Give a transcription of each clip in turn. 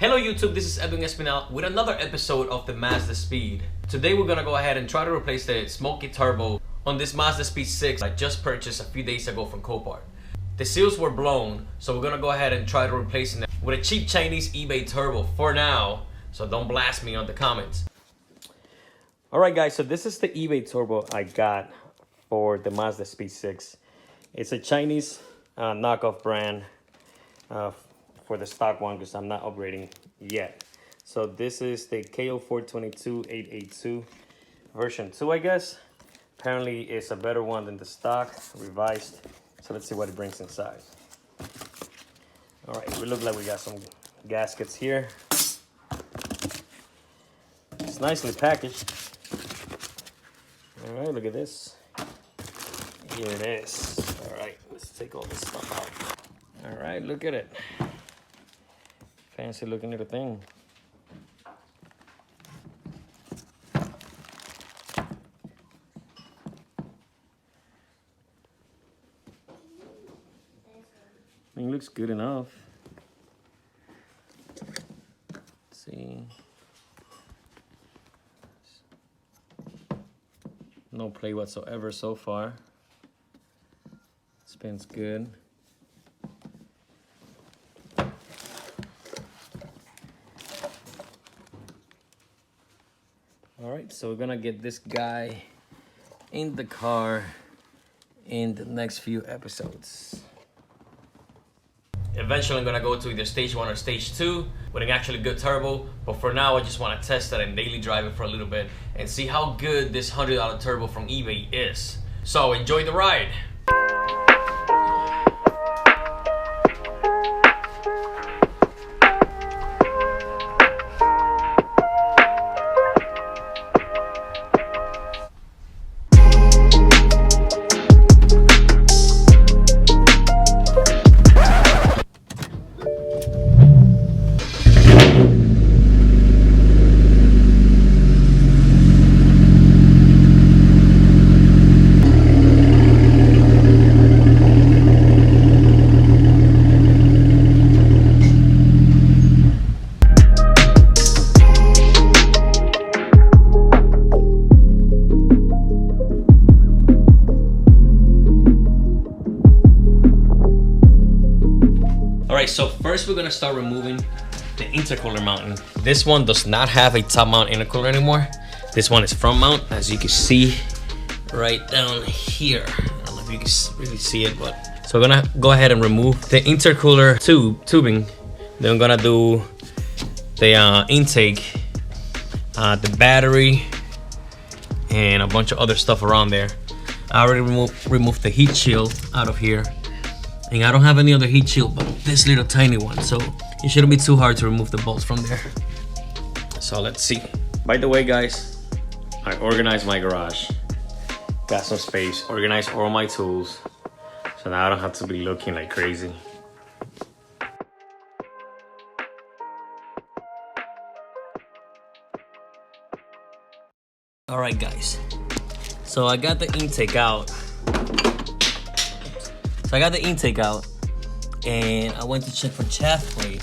Hello YouTube, this is Edwin Espinal with another episode of the Mazdaspeed. Today we're gonna go ahead and try to replace the smoky turbo on this Mazdaspeed 6 I just purchased a few days ago from Copart. The seals were blown, so we're gonna go ahead and try to replace them with a cheap Chinese eBay turbo for now, so don't blast me on the comments. Alright guys, so this is the eBay turbo I got for the Mazdaspeed 6. It's a Chinese knockoff brand for the stock one because I'm not upgrading yet. So this is the k04 22882 version 2, I guess. Apparently it's a better one than the stock, revised. So let's see what it brings inside. All right, we look like we got some gaskets here. It's nicely packaged. All right, look at this. Here it is. All right, let's take all this stuff out. All right, look at it. Fancy looking little thing. I mean, it looks good enough. Let's see. No play whatsoever so far. Spins good. All right, so we're gonna get this guy in the car in the next few episodes. Eventually I'm gonna go to either stage 1 or stage 2 with an actually good turbo, but for now I just wanna test it and daily drive it for a little bit and see how good this $100 turbo from eBay is. So enjoy the ride. Alright, so first we're gonna start removing the intercooler mounting. This one does not have a top mount intercooler anymore. This one is front mount, as you can see right down here. I don't know if you can really see it, but so we're gonna go ahead and remove the intercooler tubing. Then we're gonna do the intake, the battery, and a bunch of other stuff around there. I already removed the heat shield out of here. And I don't have any other heat shield but this little tiny one, so it shouldn't be too hard to remove the bolts from there. So let's see. By the way guys, I organized my garage. Got some space, organized all my tools. So now I don't have to be looking like crazy. Alright guys, so I got the intake out. So I got the intake out and I went to check for chaff play.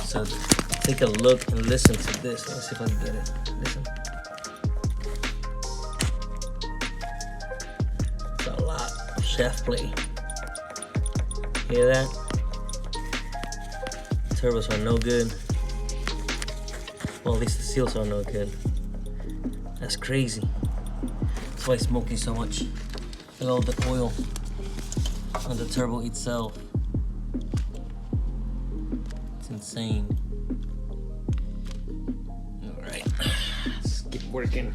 So take a look and listen to this. Let's see if I can get it. Listen. It's a lot of chaff play. Hear that? Turbos are no good. Well, at least the seals are no good. That's crazy. That's why it's smoking so much. Look at all the oil on the turbo itself. It's insane. All right, let's get working.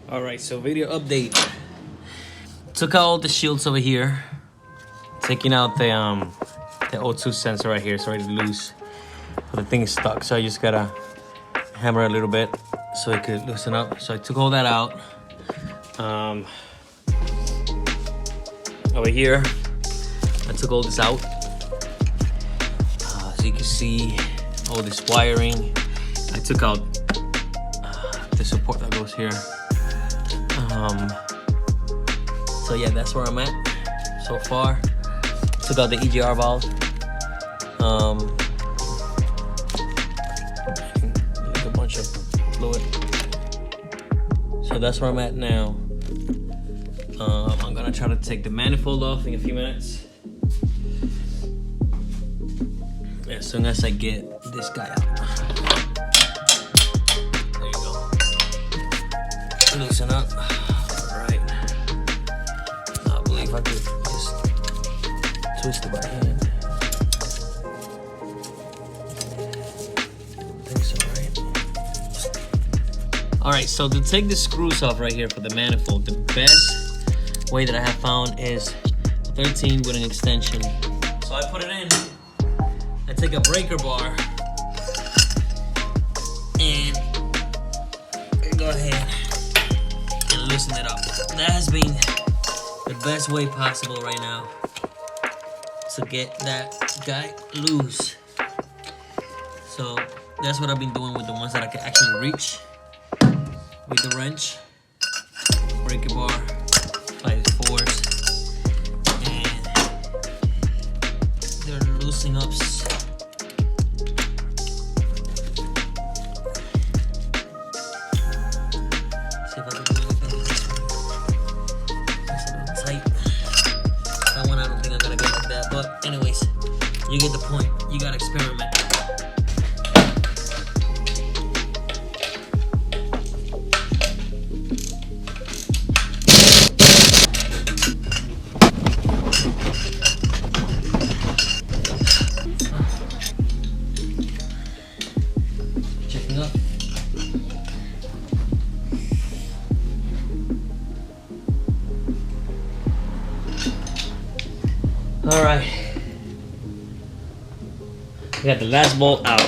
All right, so video update. Took out all the shields over here. Taking out the O2 sensor right here. It's already loose, but the thing is stuck, so I just gotta hammer a little bit so it could loosen up. So I took all that out. Over here, I took all this out. So you can see all this wiring. I took out the support that goes here. So yeah, that's where I'm at so far. Took out the EGR valve. Like a bunch of fluid. So that's where I'm at now. I'm gonna try to take the manifold off in a few minutes. As soon as I get this guy out. There you go. Loosen up. Alright. I believe I could just twist it by hand. I think so, right? Alright, so to take the screws off right here for the manifold, the best way that I have found is 13 with an extension. So I put it in. I take a breaker bar and go ahead and loosen it up. That has been the best way possible right now to get that guy loose. So that's what I've been doing with the ones that I can actually reach with the wrench, breaker bar, apply force, and they're loosening up. Anyways, you get the point. You gotta experiment. Checking up. All right. I got the last bolt out.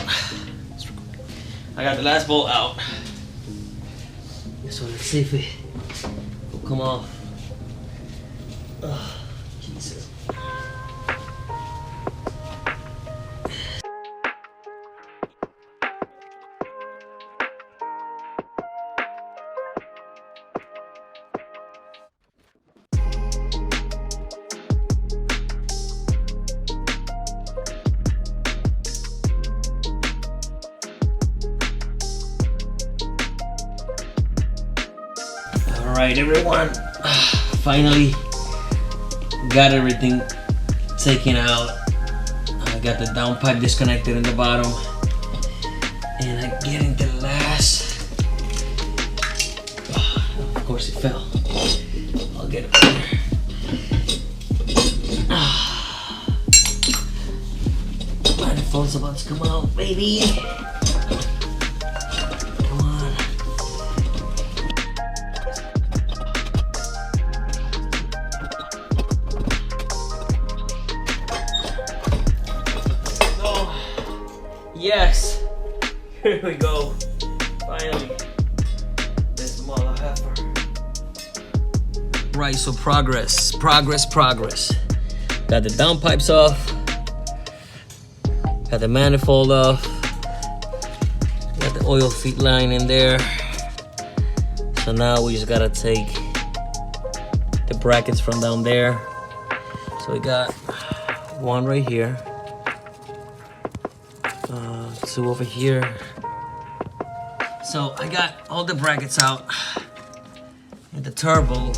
So let's see if it will come off. Oh, Jesus. Alright everyone, finally got everything taken out. I got the downpipe disconnected in the bottom, and I get into the last. Of course it fell. I'll get it there. Manifold's about to come out, baby. Yes, here we go. Finally, this mother heifer. Right, so progress. Got the downpipes off. Got the manifold off. Got the oil feed line in there. So now we just gotta take the brackets from down there. So we got one right here. Two over here. So I got all the brackets out, and the turbo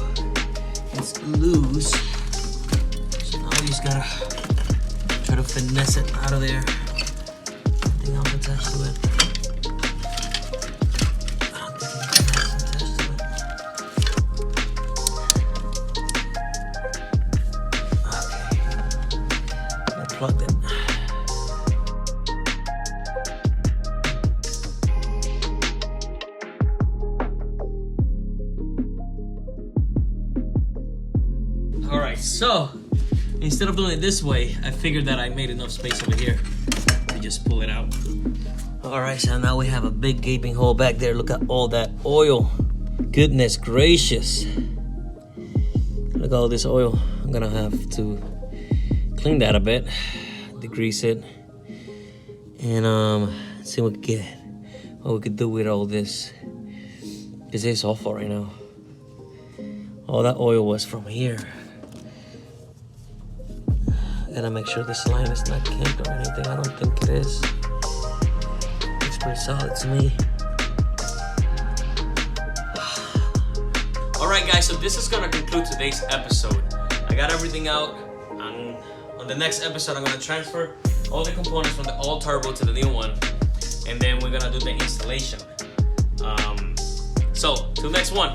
is loose. So now we just gotta try to finesse it out of there. Nothing else attached to it. I don't think anything else attached to it. Okay. I plugged it. Alright, so instead of doing it this way, I figured that I made enough space over here to just pull it out. Alright, so now we have a big gaping hole back there. Look at all that oil. Goodness gracious. Look at all this oil. I'm gonna have to clean that a bit, degrease it, and see what we can get. what we could do with all this. Because it's awful right now. All that oil was from here. Gotta make sure this line is not kinked or anything. I don't think it is. Looks pretty solid to me. Alright guys, so this is gonna conclude today's episode. I got everything out. On the next episode, I'm gonna transfer all the components from the old turbo to the new one. And then we're gonna do the installation. So, till next one.